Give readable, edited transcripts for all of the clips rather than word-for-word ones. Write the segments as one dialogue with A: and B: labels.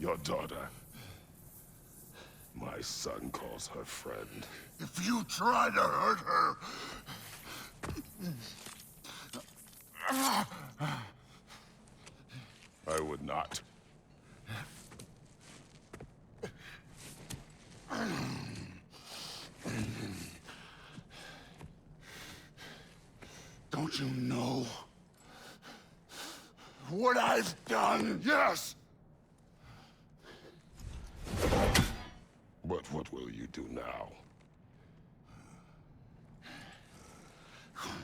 A: Your daughter. My son calls her friend.
B: If you try to hurt her...
A: I would not.
B: Don't you know what I've done? Yes!
A: But what will you do now?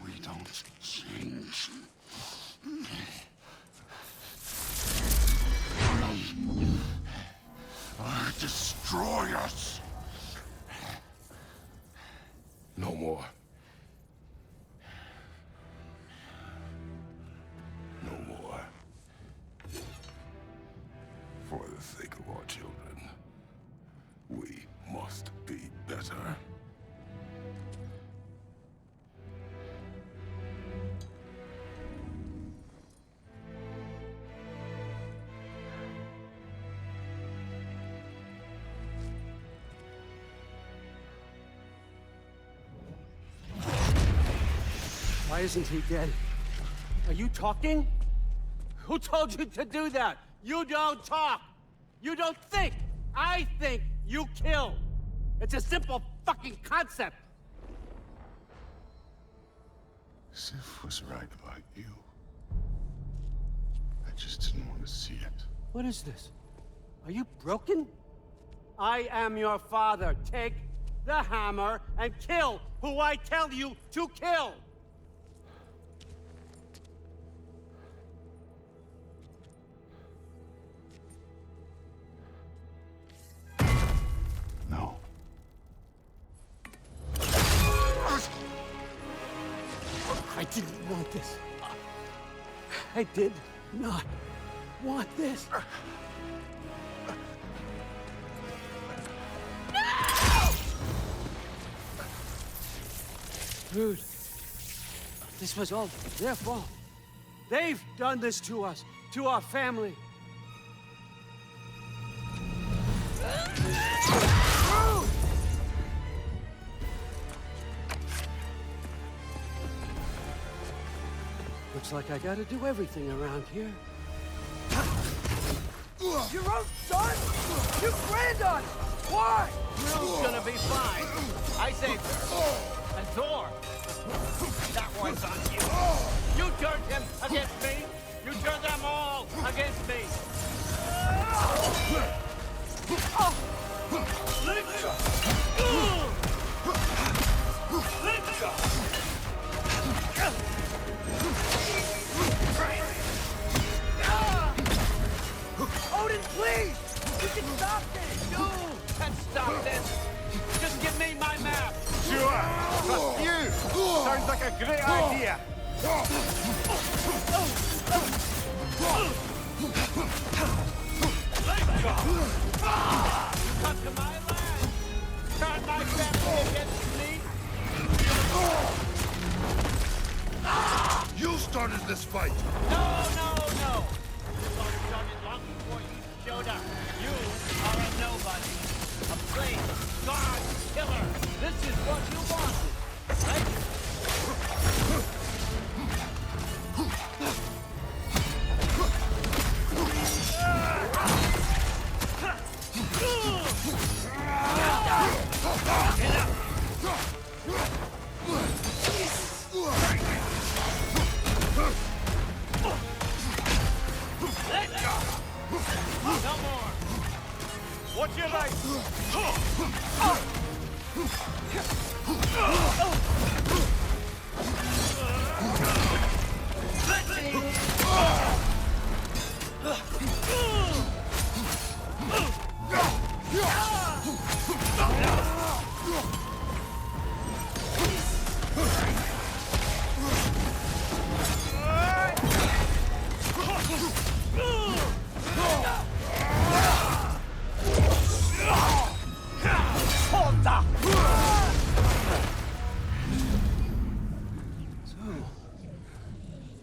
B: We don't change. Or destroy us.
A: No more. No more. For the sake of our children, we must be better.
C: Why isn't he dead? Are you talking? Who told you to do that? You don't talk! You don't think! I think you kill! It's a simple fucking concept!
B: Sif was right about you. I just didn't want to see it.
C: What is this? Are you broken? I am your father. Take the hammer and kill who I tell you to kill!
B: No.
C: I didn't want this. I did not want this. No! Dude, this was all their fault. They've done this to us, to our family. Looks like I gotta do everything around here.
D: Your own son? You brand us! Why?
E: Drew's gonna be fine. I saved her. And Thor. That one's on you. You turned him against me. You turned them all against me.
D: Odin, please! You can stop this!
E: You can stop this. Just give me my map.
F: Sure! Trust you! Sounds like a great idea!
E: Come to my land. Turn my family against me.
B: You started this fight!
E: No, no, no. This all started long before you showed up. You are a nobody. A plain god killer. This is what you wanted, right? No more. What's your right?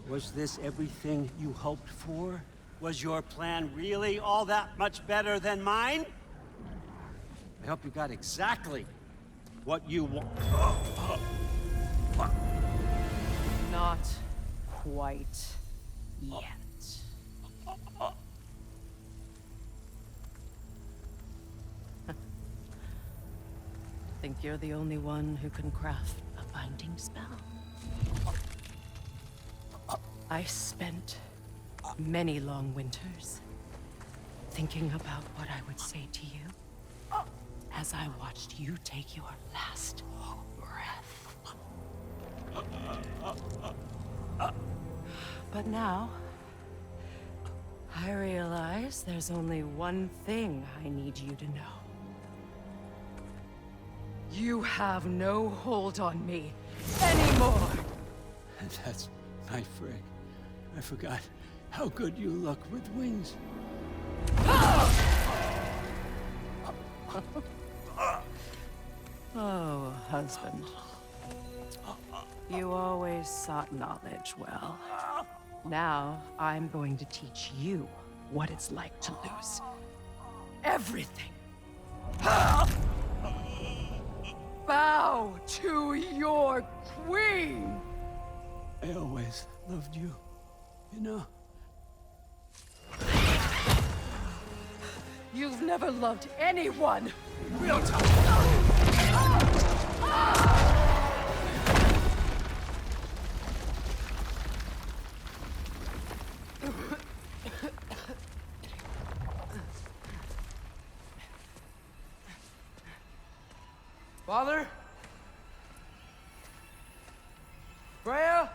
C: Was this everything you hoped for? Was your plan really all that much better than mine? I hope you got exactly what you want.
G: Not quite yet. Think you're the only one who can craft a binding spell? I spent many long winters thinking about what I would say to you as I watched you take your last breath. But now, I realize there's only one thing I need you to know. You have no hold on me anymore!
C: And that's my frig. I forgot how good you look with wings.
G: Oh, husband. You always sought knowledge well. Now, I'm going to teach you what it's like to lose everything. Bow to your queen!
C: I always loved you, you know.
G: You've never loved anyone!
C: Real time!
D: Father? Freya?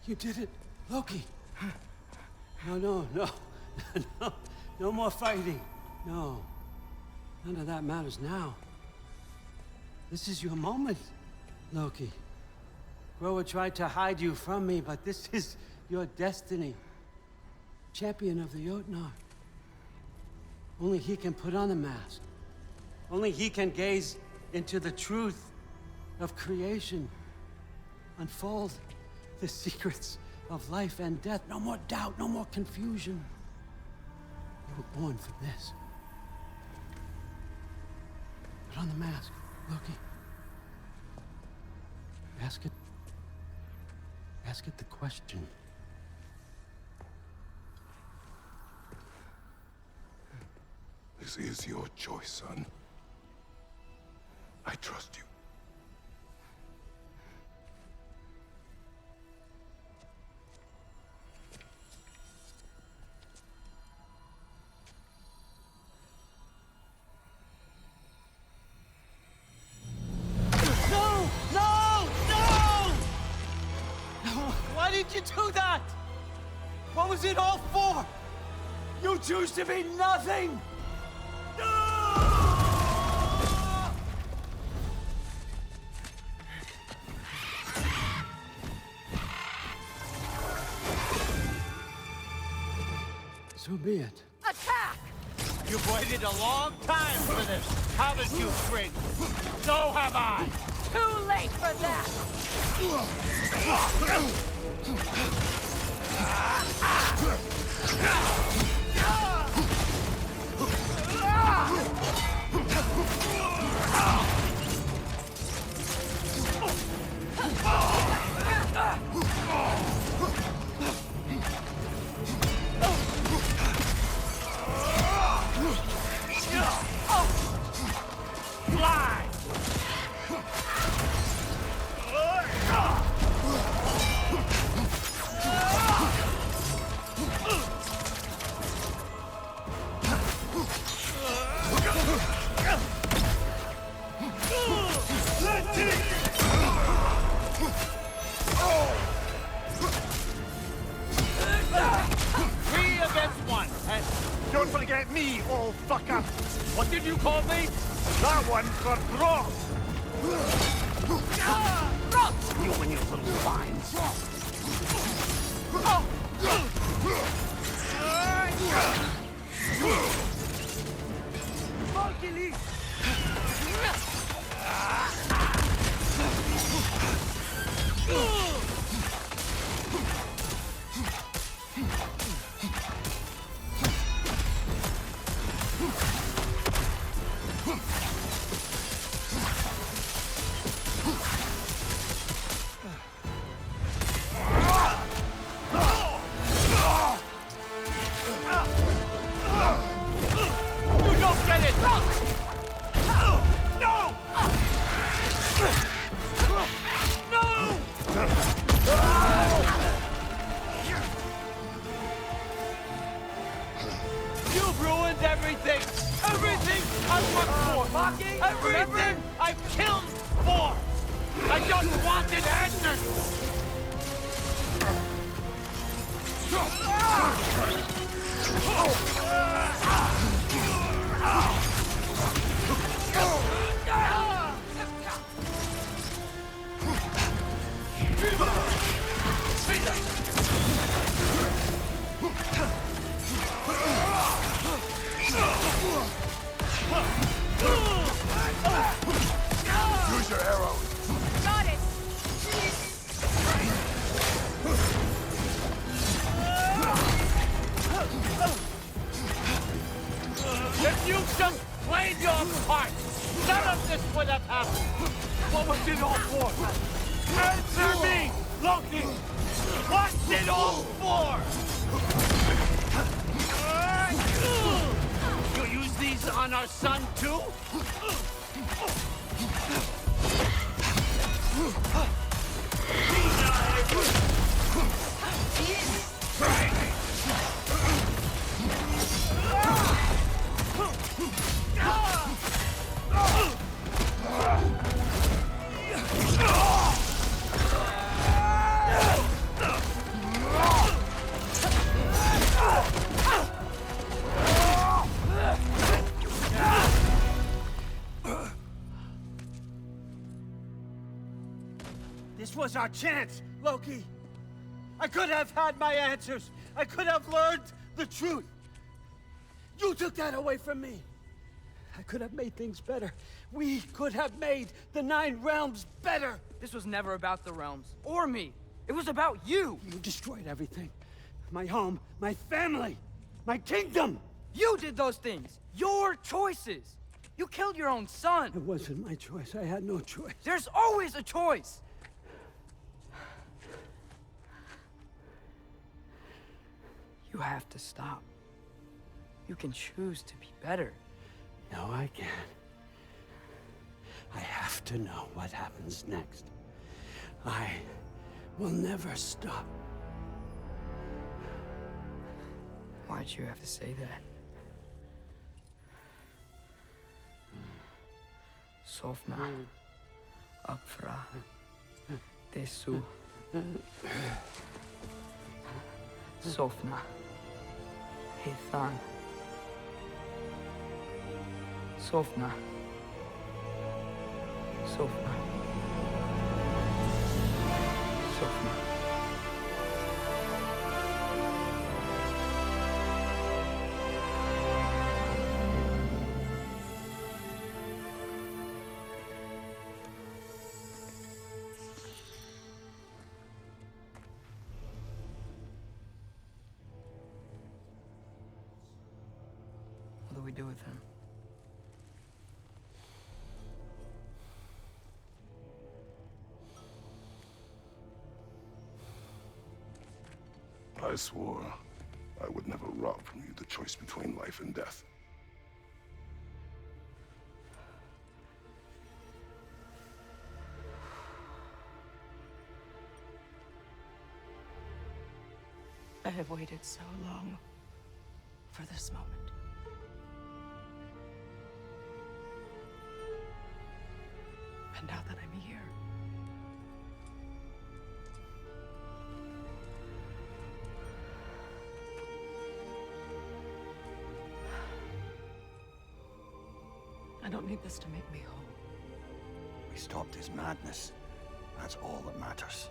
C: You did it, Loki. No. No more fighting. No. None of that matters now. This is your moment, Loki. Groa tried to hide you from me, but this is your destiny. Champion of the Jotnar. Only he can put on the mask. Only he can gaze into the truth of creation. Unfold the secrets of life and death. No more doubt, no more confusion. You were born for this. Put on the mask, Loki. Ask it the question.
A: This is your choice, son. I trust you.
C: Why did you do that? What was it all for? You choose to be nothing! So be it.
G: Attack!
E: You've waited a long time for this, haven't you, Frig? So have I!
G: Too late for that!
E: Fly! Three against one, and
F: Don't forget me, old fucker. What did you call me? That one's for Brock. You and your little swines.
D: Monkey
C: You've ruined everything! Everything I've worked for!
D: Mocking?
C: Everything I've killed for! I just wanted answers!
B: Use your arrows.
D: Got it!
C: If you just played your part, none of this would have happened! What was it all for? Answer me, Loki! What's it all for? You use these on our son, too? This was our chance, Loki. I could have had my answers. I could have learned the truth. You took that away from me. I could have made things better. We could have made the 9 realms better.
H: This was never about the realms, or me. It was about you!
C: You destroyed everything. My home, my family, my kingdom.
H: You did those things! Your choices! You killed your own son!
C: It wasn't my choice. I had no choice.
H: There's always a choice! You have to stop. You can choose to be better.
C: No, I can't. I have to know what happens next. I will never stop.
H: Why'd you have to say that? Sofna. Apfra. Desu. Sofna. Hithan. Sofna. Sofna. Sofna. What do we do with him?
A: I swore I would never rob from you the choice between life and death.
G: I have waited so long for this moment. And now that I'm here, I don't need this to make me whole.
F: We stopped his madness. That's all that matters.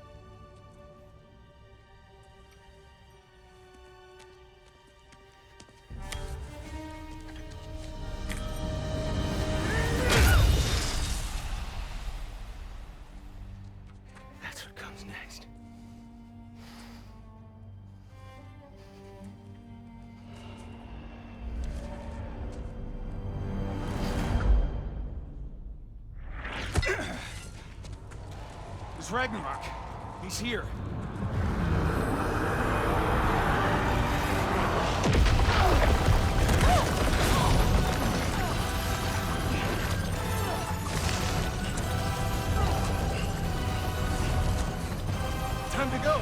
F: Ragnarök. He's here. Time to go.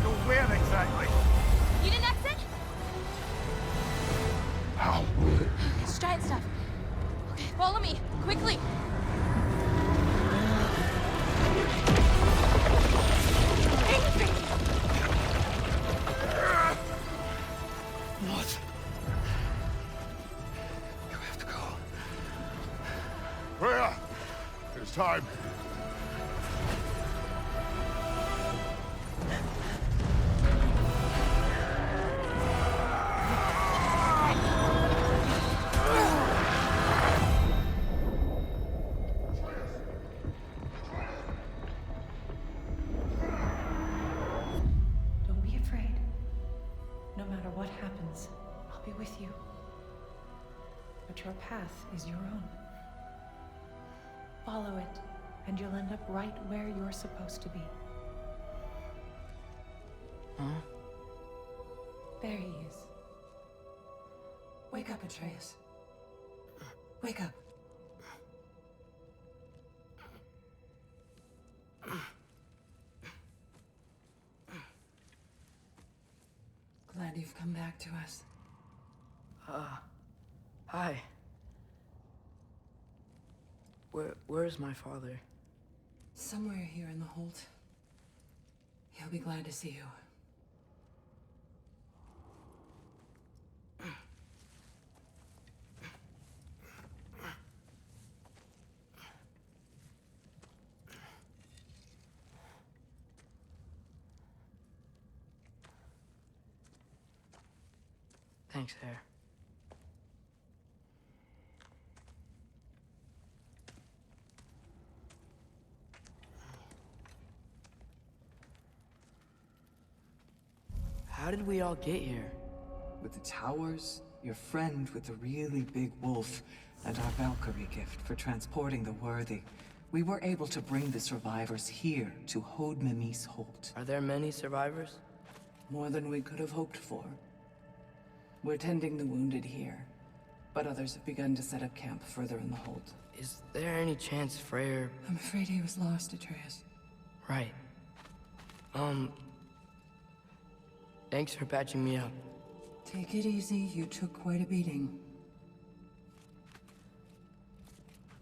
F: Go where exactly?
I: You didn't exit?
B: How?
I: It's giant stuff. Okay, follow me, quickly.
F: What? You have to go.
B: Freya! It's time.
G: Don't be afraid. No matter what happens, I'll be with you. But your path is your own. Follow it, and you'll end up right where you're supposed to be.
H: Huh?
G: There he is. Wake up, Atreus. Wake up. Glad you've come back to us.
H: Hi. Where's my father?
G: Somewhere here in the Holt. He'll be glad to see you.
H: Thanks, Hare. How did we all get here?
J: With the towers, your friend with the really big wolf, and our Valkyrie gift for transporting the worthy, we were able to bring the survivors here to Hod Mimis Holt.
H: Are there many survivors?
J: More than we could have hoped for. We're tending the wounded here, but others have begun to set up camp further in the Holt.
H: Is there any chance Freyr...
J: I'm afraid he was lost, Atreus.
H: Right. Thanks for patching me up.
J: Take it easy, you took quite a beating.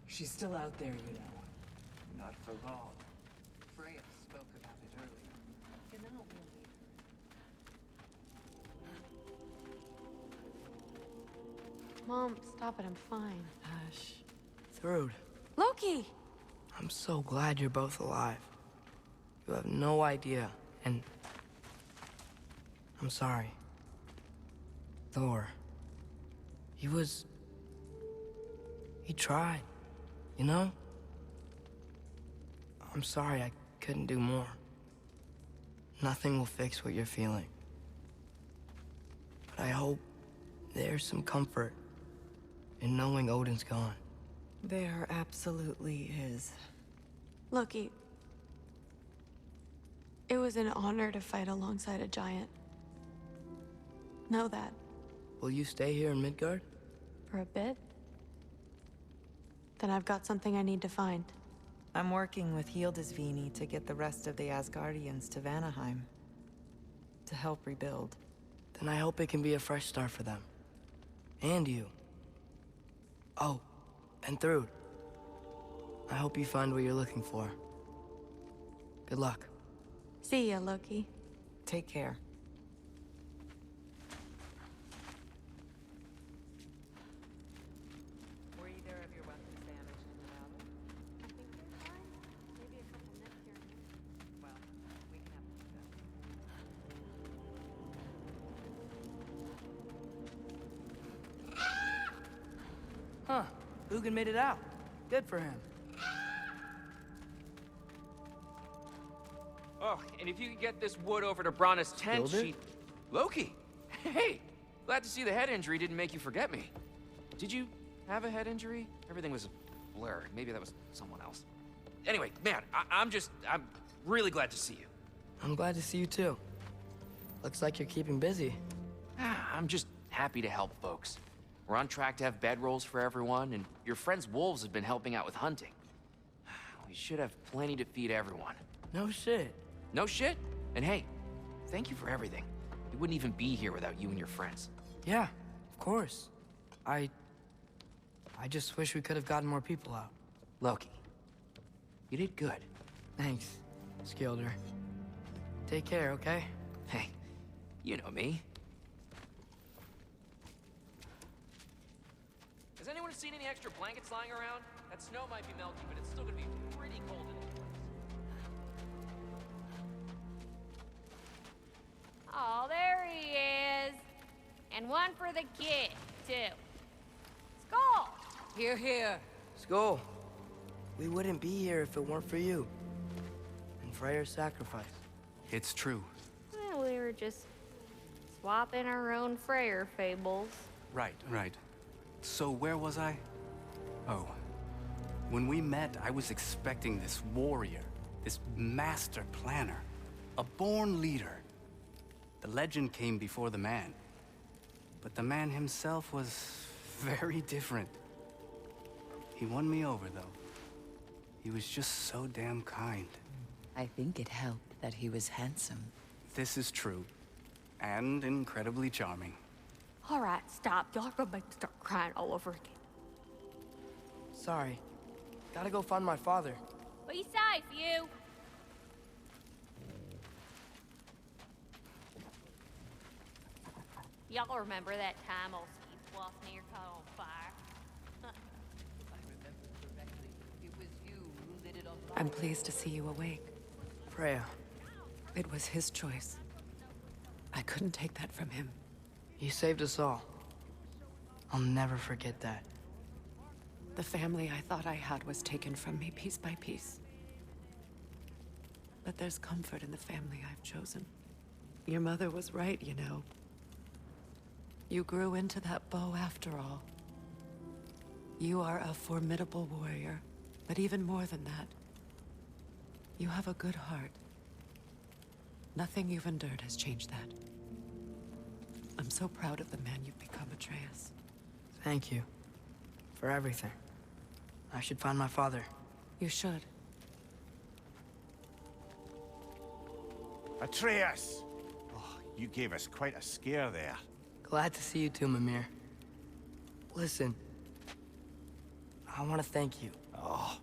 J: She's still out there, you know. Not for long. Freya spoke about it earlier. You know,
I: Mom, stop it, I'm fine.
H: Hush. Thrud,
I: Loki!
H: I'm so glad you're both alive. You have no idea, and... I'm sorry. Thor. He tried, you know? I'm sorry I couldn't do more. Nothing will fix what you're feeling. But I hope there's some comfort in knowing Odin's gone.
J: there absolutely is.
I: Loki, it was an honor to fight alongside a giant. Know that.
H: Will you stay here in Midgard?
I: For a bit? Then I've got something I need to find.
K: I'm working with Hildisvini to get the rest of the Asgardians to Vanaheim. To help rebuild.
H: Then I hope it can be a fresh start for them. And you. Oh, and Thrud. I hope you find what you're looking for. Good luck.
I: See ya, Loki.
K: Take care. Were either of your weapons damaged in the battle?
I: I think they're fine. Maybe a couple nips here and there.
K: Well, we can have to discuss.
H: Huh. Hugin made it out. Good for him.
L: Oh, and if you could get this wood over to Brana's tent, she... Loki! Hey! Glad to see the head injury didn't make you forget me. Did you have a head injury? Everything was blurred. Maybe that was someone else. Anyway, man, I'm Really glad to see you.
H: I'm glad to see you too. Looks like you're keeping busy.
L: I'm just happy to help folks. We're on track to have bedrolls for everyone, and your friend's wolves have been helping out with hunting. We should have plenty to feed everyone.
H: No shit.
L: No shit? And hey, thank you for everything. We wouldn't even be here without you and your friends.
H: Yeah, of course. I just wish we could have gotten more people out.
L: Loki, you did good.
H: Thanks, Skilder. Take care, okay?
L: Hey, you know me. Has anyone seen any extra blankets lying around? That snow might be melting, but it's still gonna be pretty cold in this place.
M: Oh, there he is. And one for the kid, too. Skull!
K: Here, here.
H: Skull, we wouldn't be here if it weren't for you. And Freyr's sacrifice.
N: It's true.
M: Well, we were just swapping our own Freyr fables.
N: Right. So where was I? Oh. When we met, I was expecting this warrior, this master planner, a born leader. The legend came before the man. But the man himself was very different. He won me over, though. He was just so damn kind.
K: I think it helped that he was handsome.
N: This is true. And incredibly charming.
M: All right, stop. Y'all are gonna make me start crying all over again.
H: Sorry. Gotta go find my father.
M: Be safe, you. Y'all remember that time old Ski Floss near caught on fire?
K: If I remember correctly, it was you who lit it on fire.
G: I'm pleased to see you awake.
H: Freya,
G: It was his choice. I couldn't take that from him.
H: you saved us all. I'll never forget that.
G: The family I thought I had was taken from me piece by piece. But there's comfort in the family I've chosen. Your mother was right, you know. You grew into that bow after all. You are a formidable warrior, but even more than that, you have a good heart. Nothing you've endured has changed that. I'm so proud of the man you've become, Atreus.
H: Thank you. For everything. I should find my father.
G: You should.
F: Atreus! Oh, you gave us quite a scare there.
H: Glad to see you too, Mimir. Listen. I want to thank you.
F: Oh,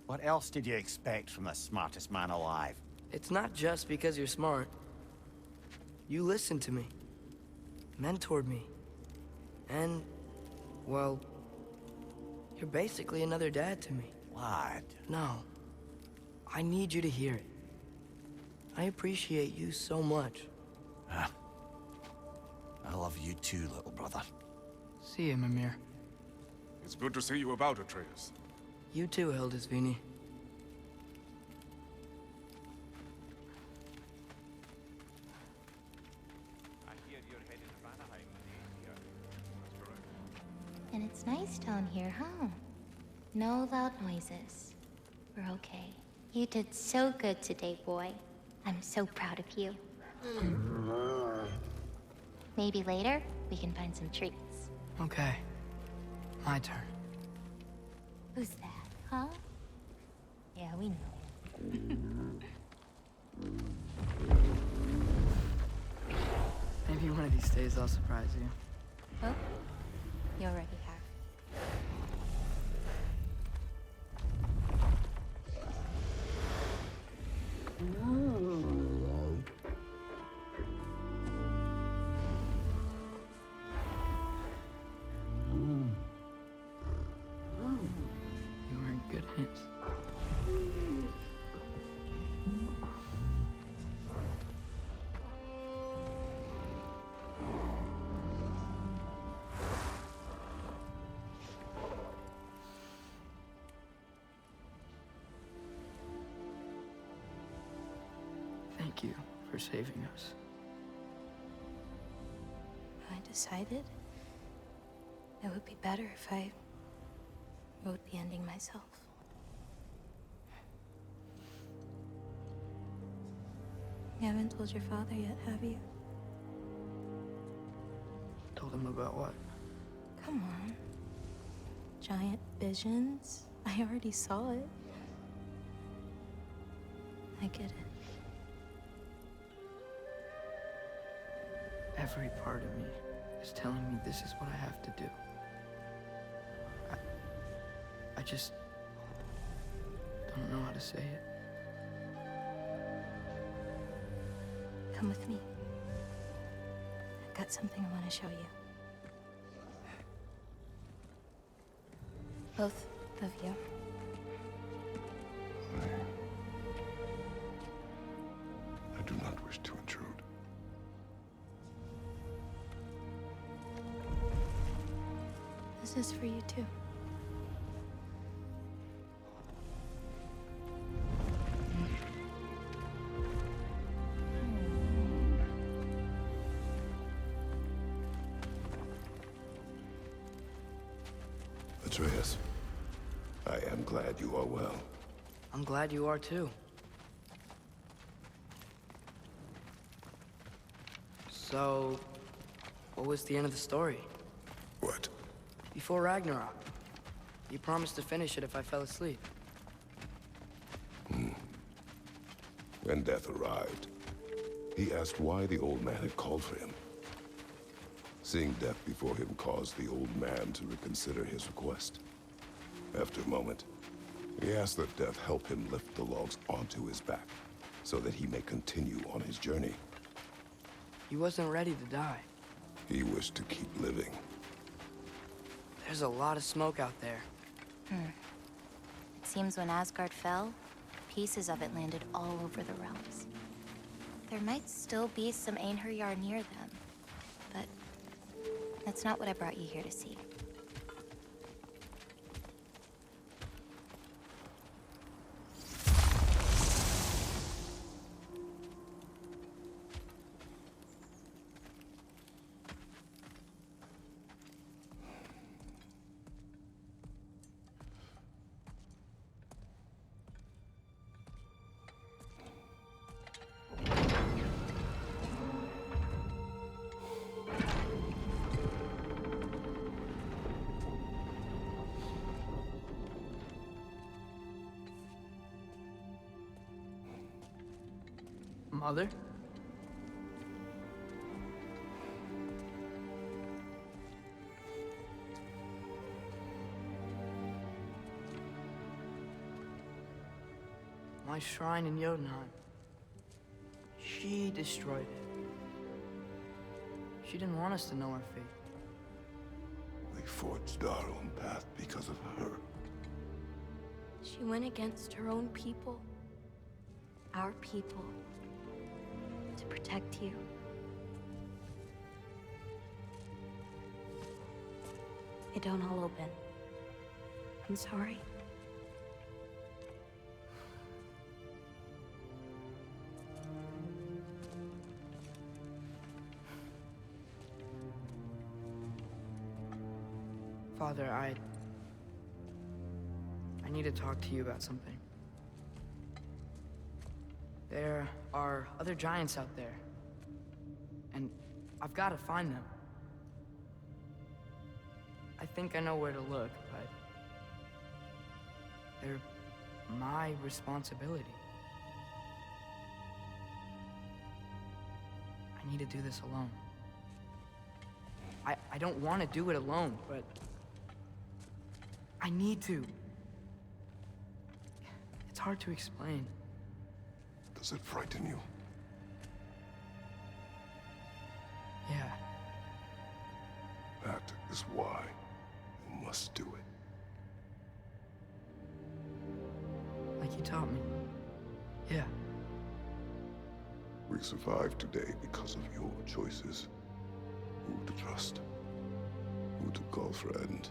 F: what else did you expect from the smartest man alive?
H: It's not just because you're smart. You listened to me. Mentored me. And, well, you're basically another dad to me.
F: Lad.
H: No. I need you to hear it. I appreciate you so much.
F: I love you too, little brother.
H: See you, Mimir.
A: It's good to see you about, Atreus.
H: You too, Hildisvíni.
F: I hear you're headed to Vanaheim today.
A: That's correct.
O: And it's nice down here, huh? No loud noises. We're okay. You did so good today, boy. I'm so proud of you. Maybe later, we can find some treats.
H: Okay. My turn.
O: Who's that, huh? Yeah, we know.
H: Maybe one of these days I'll surprise you.
O: Oh, you already have.
H: You are in good hands. Thank you for saving us.
O: I decided it would be better if I wrote the ending myself.
P: You haven't told your father yet, have you?
H: Told him about what?
P: Come on. Giant visions? I already saw it. I get it.
H: Every part of me is telling me this is what I have to do. I just don't know how to say it.
P: Come with me. I've got something I want to show you. Both of you.
A: I do not wish to intrude.
P: This is for you too.
A: Atreus, I am glad you are well.
H: I'm glad you are too. So, what was the end of the story?
A: What?
H: Before Ragnarok, you promised to finish it if I fell asleep.
A: When death arrived, he asked why the old man had called for him. Seeing death before him caused the old man to reconsider his request. After a moment, he asked that death help him lift the logs onto his back, so that he may continue on his journey.
H: He wasn't ready to die.
A: He wished to keep living.
H: There's a lot of smoke out there.
O: It seems when Asgard fell, pieces of it landed all over the realms. There might still be some Einherjar near them, but that's not what I brought you here to see.
H: Mother? My shrine in Jotunheim. She destroyed it. She didn't want us to know our fate.
A: We forged our own path because of her.
P: She went against her own people. Our people. To protect you. It don't all open. I'm sorry.
H: Father, I need to talk to you about something. There are other giants out there, and I've got to find them. I think I know where to look, but they're my responsibility. I need to do this alone. I don't want to do it alone, but I need to. It's hard to explain.
A: Does it frighten you?
H: Yeah.
A: That is why you must do it.
H: Like you taught me. Yeah.
A: We survive today because of your choices. Who to trust, who to call friend.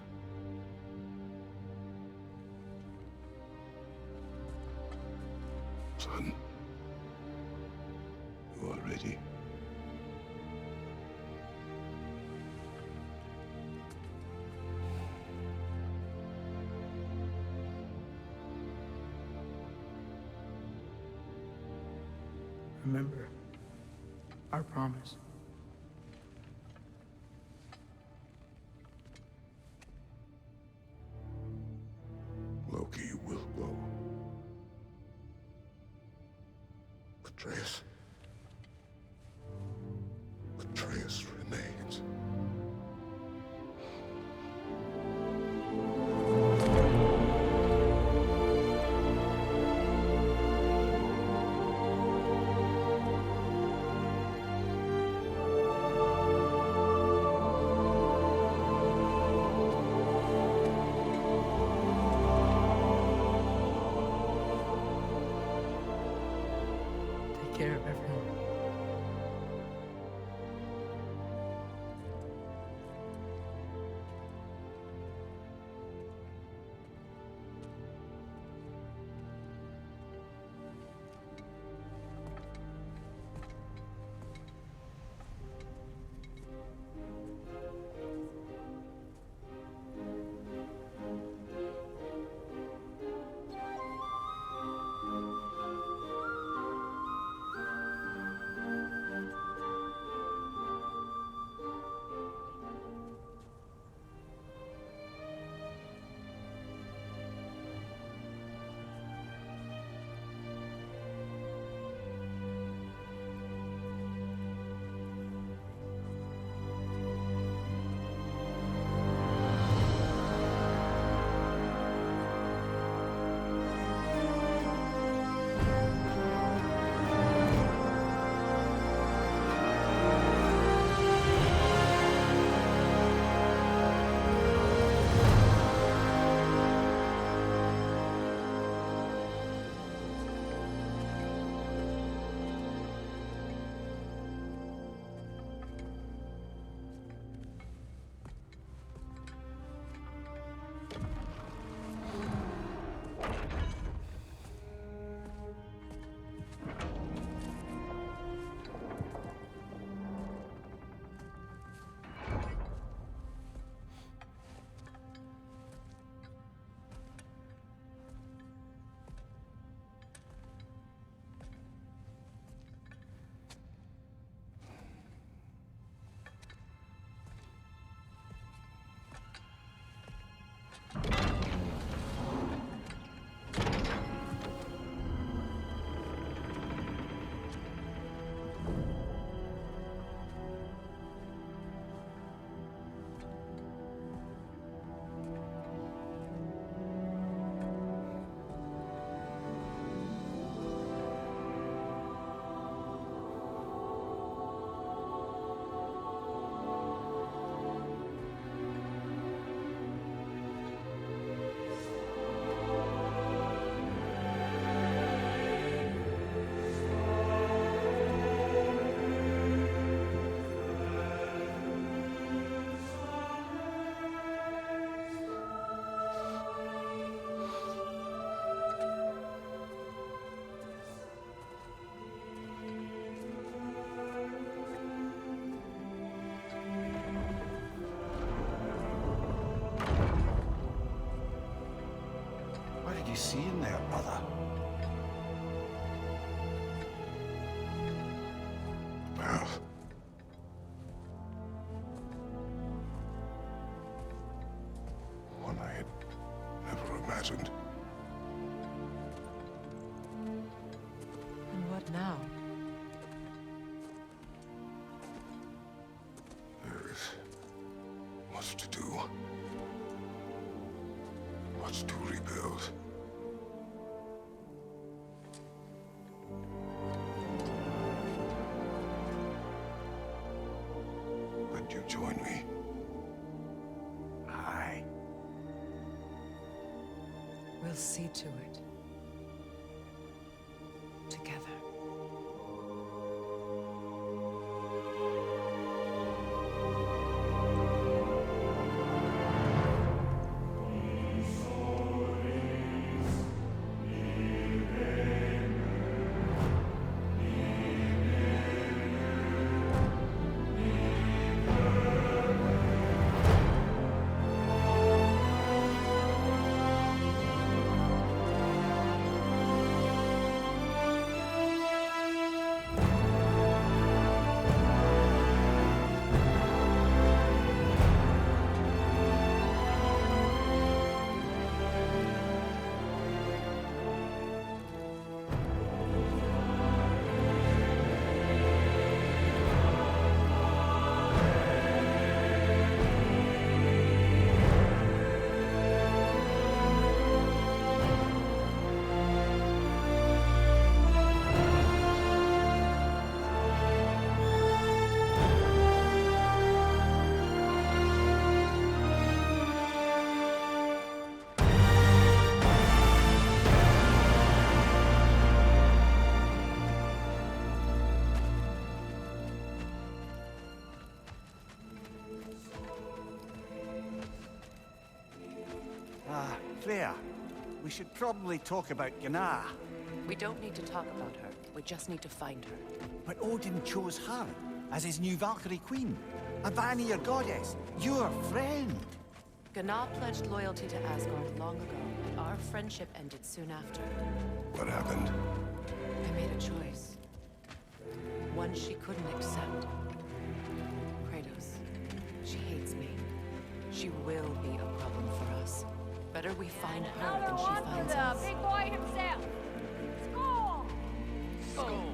A: Son, you are ready.
H: Remember, Our promise.
A: Loki will go. Atreus. Atreus remains.
H: Take care of everyone.
F: What did you see in there, brother?
A: Path. One I had never imagined.
K: And what now?
A: There is much to do. Much to rebuild. Would you join me?
F: Aye.
K: We'll see to it. Together.
F: Freya, we should probably talk about Gná.
G: We don't need to talk about her. We just need to find her.
F: But Odin chose her as his new Valkyrie queen. A Vanir goddess, your friend.
G: Gná pledged loyalty to Asgard long ago, and our friendship ended soon after.
A: What happened?
G: I made a choice. One she couldn't accept. Kratos. She hates me. She will be a problem for us. Better we find her than she finds us.
M: Big boy himself. Skull!
L: Skull!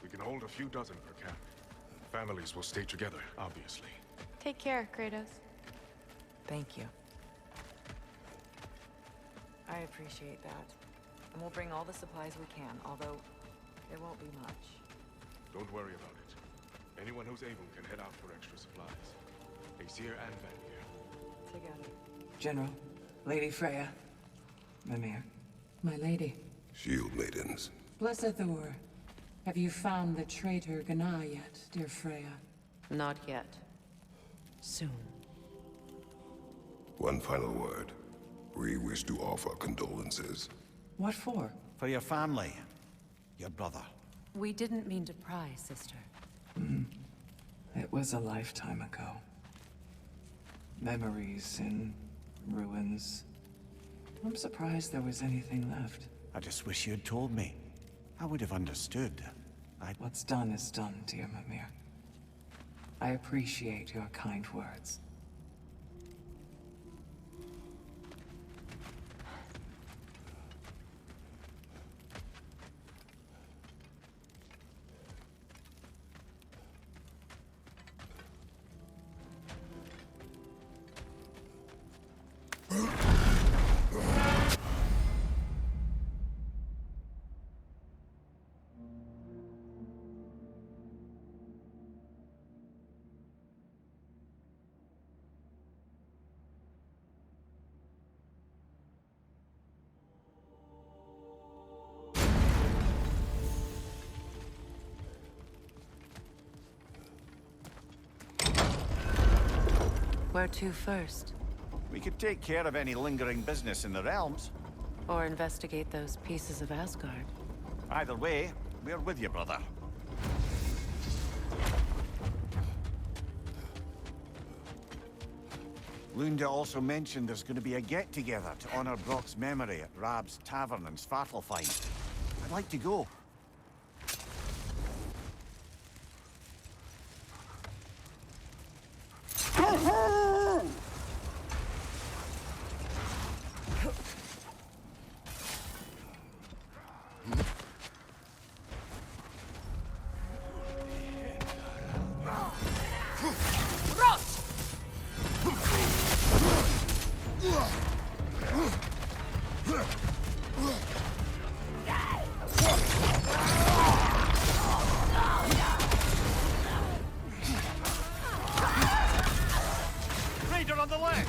B: We can hold a few dozen per camp. Families will stay together, obviously.
I: Take care, Kratos.
K: Thank you. I appreciate that. And we'll bring all the supplies we can, although there won't be much.
B: Don't worry about it. Anyone who's able can head out for extra supplies. Aesir and Vanir.
K: Together.
J: General, Lady Freya, Mimir, my lady.
A: Shield maidens.
J: Blessed Thor, have you found the traitor Gná yet, dear Freya?
G: Not yet. Soon.
A: One final word. We wish to offer condolences.
J: What for?
F: For your family. Your brother.
G: We didn't mean to pry, sister.
J: It was a lifetime ago. Memories in ruins. I'm surprised there was anything left.
F: I just wish you'd told me. I would have understood.
J: What's done is done, dear Mimir. I appreciate your kind words.
G: Where to first?
F: We could take care of any lingering business in the realms.
G: Or investigate those pieces of Asgard.
F: Either way, we're with you, brother. Lunda also mentioned there's going to be a get-together to honor Brock's memory at Rab's Tavern in Svartalfheim. I'd like to go.
E: Raider on the left!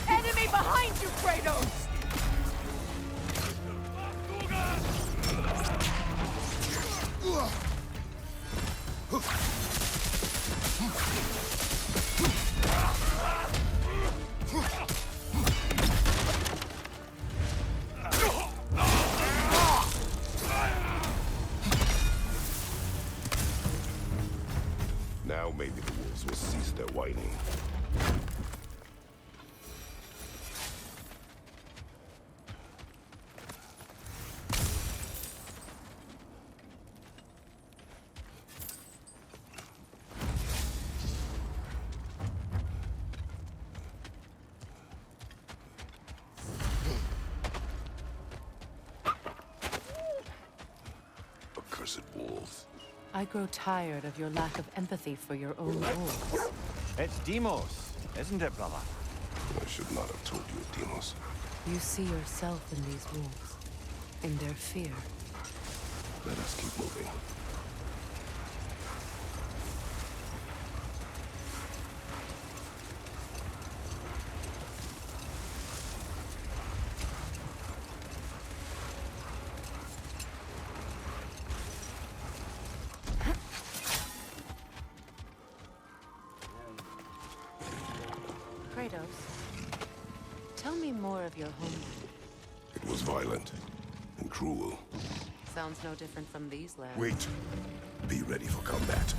D: Enemy behind you, Kratos!
A: Now maybe the wolves will cease their whining.
G: I grow tired of your lack of empathy for your own wolves.
F: It's Demos, isn't it, brother?
A: I should not have told you, Demos.
G: You see yourself in these wolves, in their fear.
A: Let us keep moving.
G: Kratos, tell me more of your homeland.
A: It was violent and cruel.
G: Sounds no different from these lands.
A: Wait. Be ready for combat.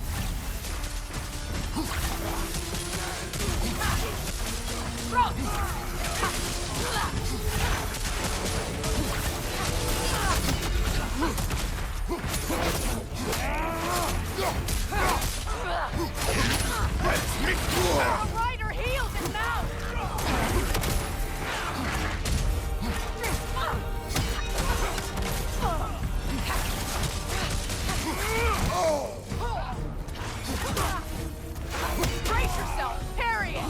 M: A rider healed him now! Brace yourself! Parry it!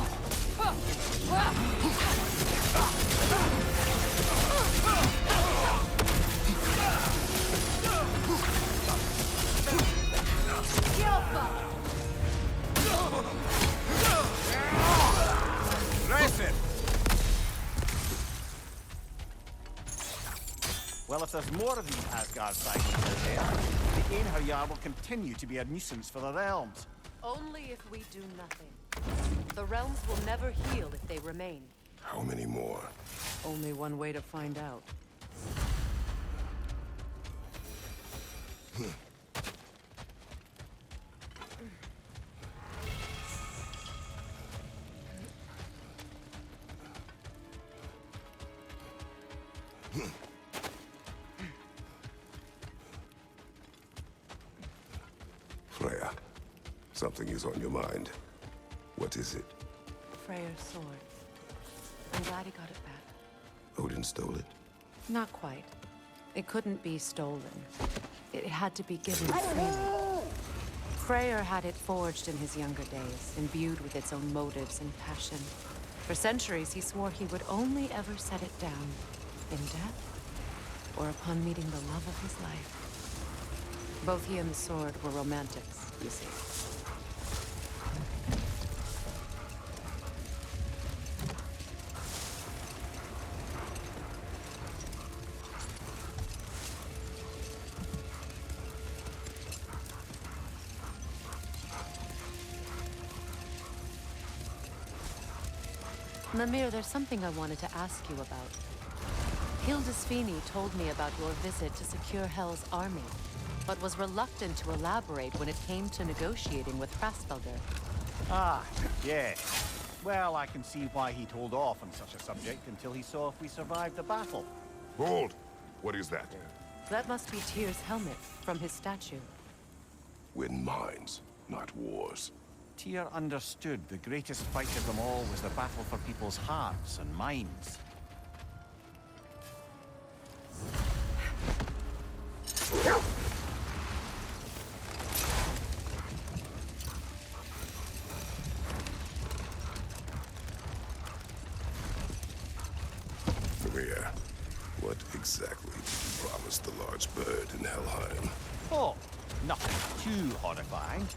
F: Well, if there's more of these Asgard cycles out there, the Einherjar will continue to be a nuisance for the realms.
G: Only if we do nothing. The realms will never heal if they remain.
A: How many more?
G: Only one way to find out.
A: Freya, something is on your mind. What is it?
G: Freyr's sword. I'm glad he got it back.
A: Odin stole it?
G: Not quite. It couldn't be stolen. It had to be given freely. Freyr had it forged in his younger days, imbued with its own motives and passion. For centuries, he swore he would only ever set it down in death or upon meeting the love of his life. Both he and the sword were romantics, you see. Mimir, there's something I wanted to ask you about. Hildisvini told me about your visit to secure Hel's army, but was reluctant to elaborate when it came to negotiating with Hrassfelder.
F: Ah, yes. Well, I can see why he'd hold off on such a subject until he saw if we survived the battle.
A: Hold! What is that?
G: That must be Tyr's helmet from his statue.
A: Win minds, not wars.
F: Tyr understood the greatest fight of them all was the battle for people's hearts and minds.
A: Maria, what exactly did you promise the large bird in Helheim?
F: Oh, nothing too horrifying.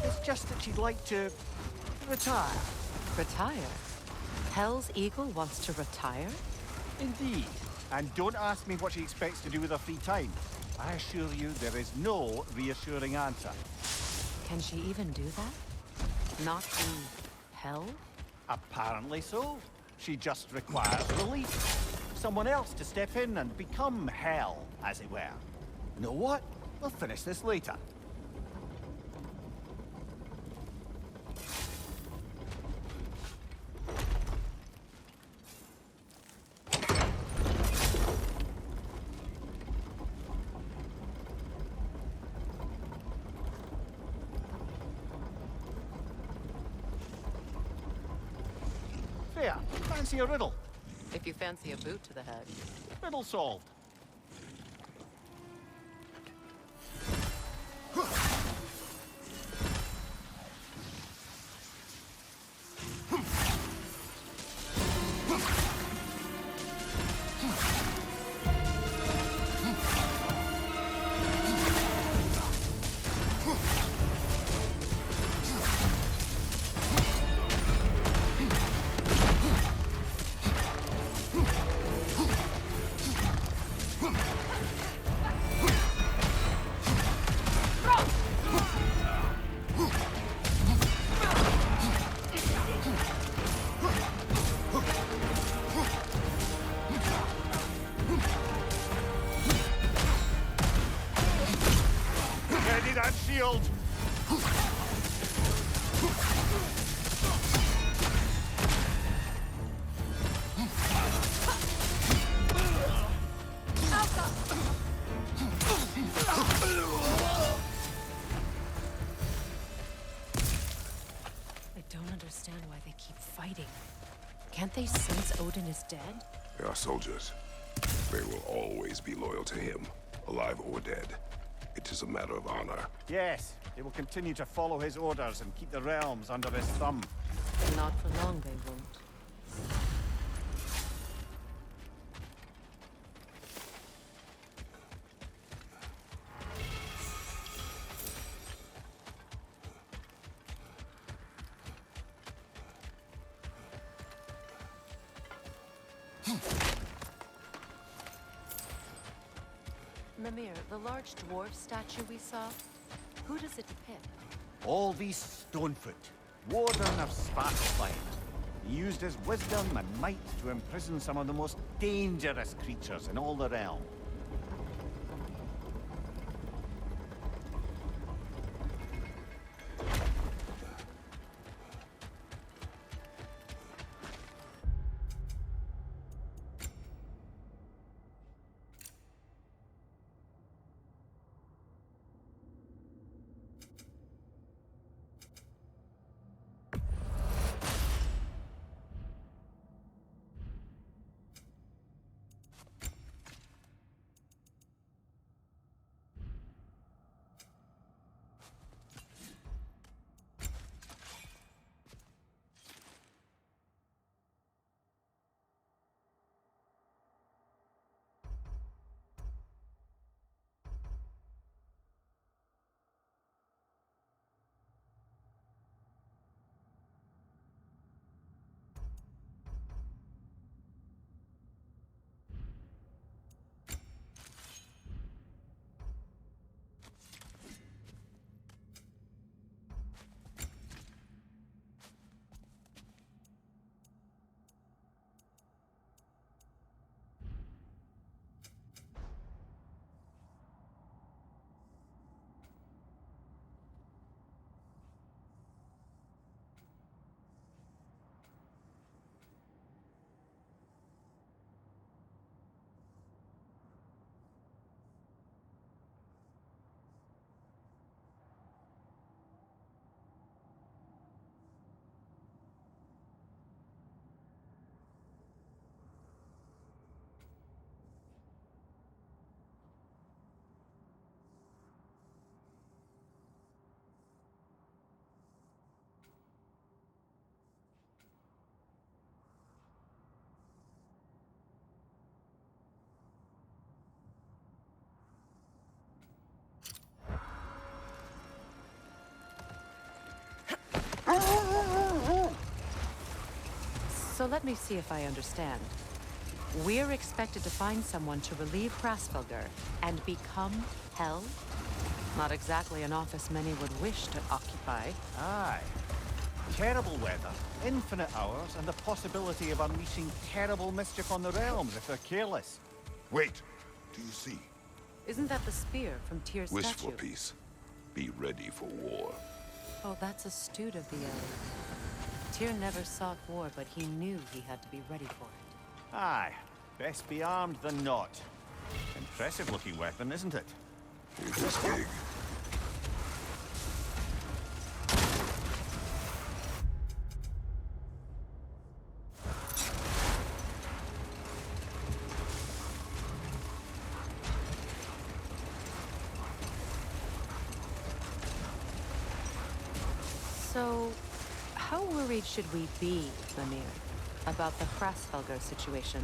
F: It's just that she'd like to retire.
G: Retire? Hel's eagle wants to retire?
F: Indeed. And don't ask me what she expects to do with her free time. I assure you there is no reassuring answer.
G: Can she even do that? Not in Hell?
F: Apparently so. She just requires relief. Someone else to step in and become Hell, as it were. You know what? We'll finish this later. Freya, fancy a riddle?
G: If you fancy a boot to the head.
F: Riddle solved. shield!
G: I don't understand why they keep fighting. Can't they sense Odin is dead?
A: They are soldiers. They will always be loyal to him, alive or dead. It is a matter of honor.
F: Yes, they will continue to follow his orders and keep the realms under his thumb.
G: Not for long, they won't. Mimir, the large dwarf statue we saw, who does it depict?
F: All these Stonefoot, warden of Svartalfheim. He used his wisdom and might to imprison some of the most dangerous creatures in all the realm.
G: So let me see if I understand. We're expected to find someone to relieve Hrasfelger and become Hell? Not exactly an office many would wish to occupy.
F: Aye. Terrible weather, infinite hours, and the possibility of unleashing terrible mischief on the realms if they're careless.
A: Wait! Do you see?
G: Isn't that the spear from Tyr's
A: Wish
G: statue?
A: for peace. Be ready for war.
G: Oh, that's astute of the elf. Tyr never sought war, but he knew he had to be ready for it.
F: Aye. Best be armed than not. Impressive looking weapon, isn't it?
A: It is big.
G: So, how worried should we be, Mimir, about the Hrasfelger situation?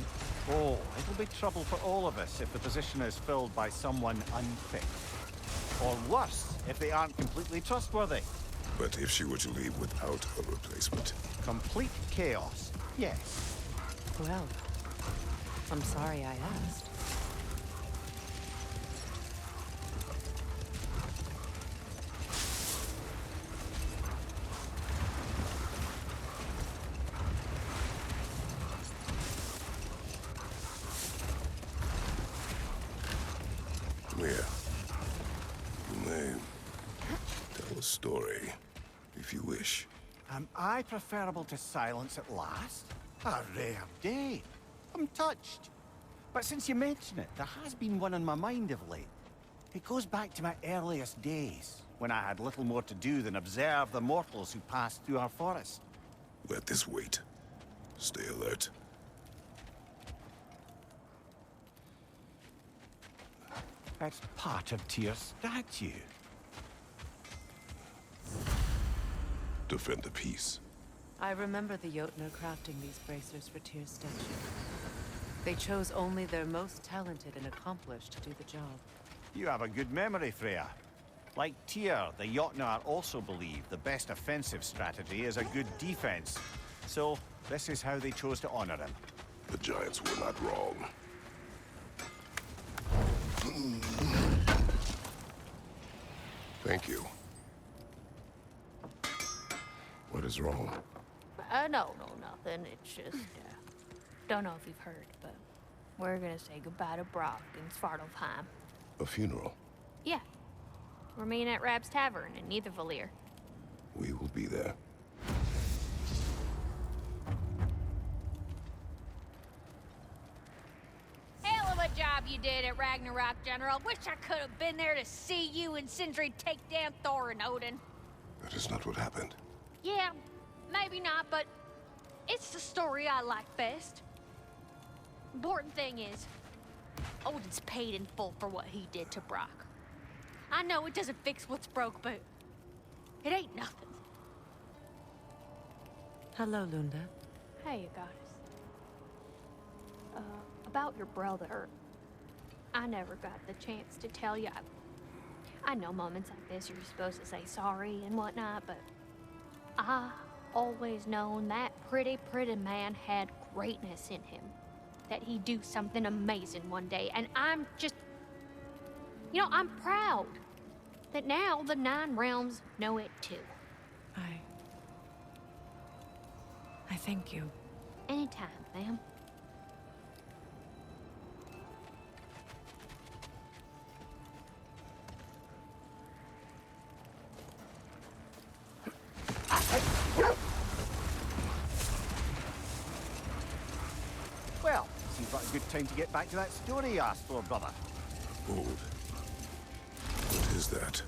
F: Oh, it'll be trouble for all of us if the position is filled by someone unfit. Or worse, if they aren't completely trustworthy.
A: But if she were to leave without a replacement?
F: Complete chaos, yes.
G: Well, I'm sorry I asked.
A: Where? Name. story, if you wish.
F: Am I preferable to silence at last? A rare day. I'm touched. But since you mention it, there has been one on my mind of late. It goes back to my earliest days, when I had little more to do than observe the mortals who passed through our forest.
A: Let this wait. Stay alert.
F: That's part of Tyr's statue.
A: Defend the peace.
G: I remember the Jotnar crafting these bracers for Tyr's statue. They chose only their most talented and accomplished to do the job.
F: You have a good memory, Freya. Like Tyr, the Jotnar also believe the best offensive strategy is a good defense. So, this is how they chose to honor him.
A: The giants were not wrong. Thank you. What is wrong?
M: No, nothing. It's just, don't know if you've heard, but we're gonna say goodbye to Brock in Svartalfheim.
A: A funeral?
M: Yeah. We're meeting at Rab's Tavern in Niedervalier.
A: We will be there.
M: Hell of a job you did at Ragnarök, General. Wish I could have been there to see you and Sindri take down Thor and Odin.
A: That is not what happened.
M: Yeah, maybe not, but it's the story I like best. Important thing is, Odin's paid in full for what he did to Brock. I know it doesn't fix what's broke, but it ain't nothing.
G: Hello, Lunda.
M: Hey, goddess. About your brother, I never got the chance to tell you. I know moments like this you're supposed to say sorry and whatnot, but I always known that pretty man had greatness in him. That he'd do something amazing one day, and I'm just... You know, I'm proud that now the Nine Realms know it too.
G: I thank you.
M: Anytime, ma'am.
F: Well, seems like a good time to get back to that story you asked for, brother.
A: Hold. What is that?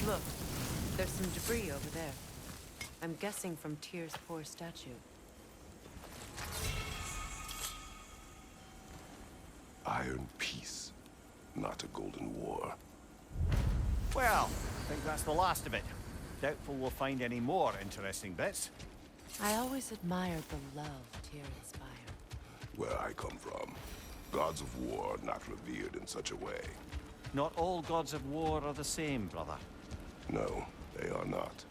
G: Look, there's some debris over there. I'm guessing from Tyr's poor statue.
A: Iron peace, not a golden war.
F: Well, I think that's the last of it. Doubtful we'll find any more interesting bits.
G: I always admired the love Tyr inspired.
A: Where I come from, Gods of war are not revered in such a way.
F: Not all gods of war are the same, brother.
A: No, they are not.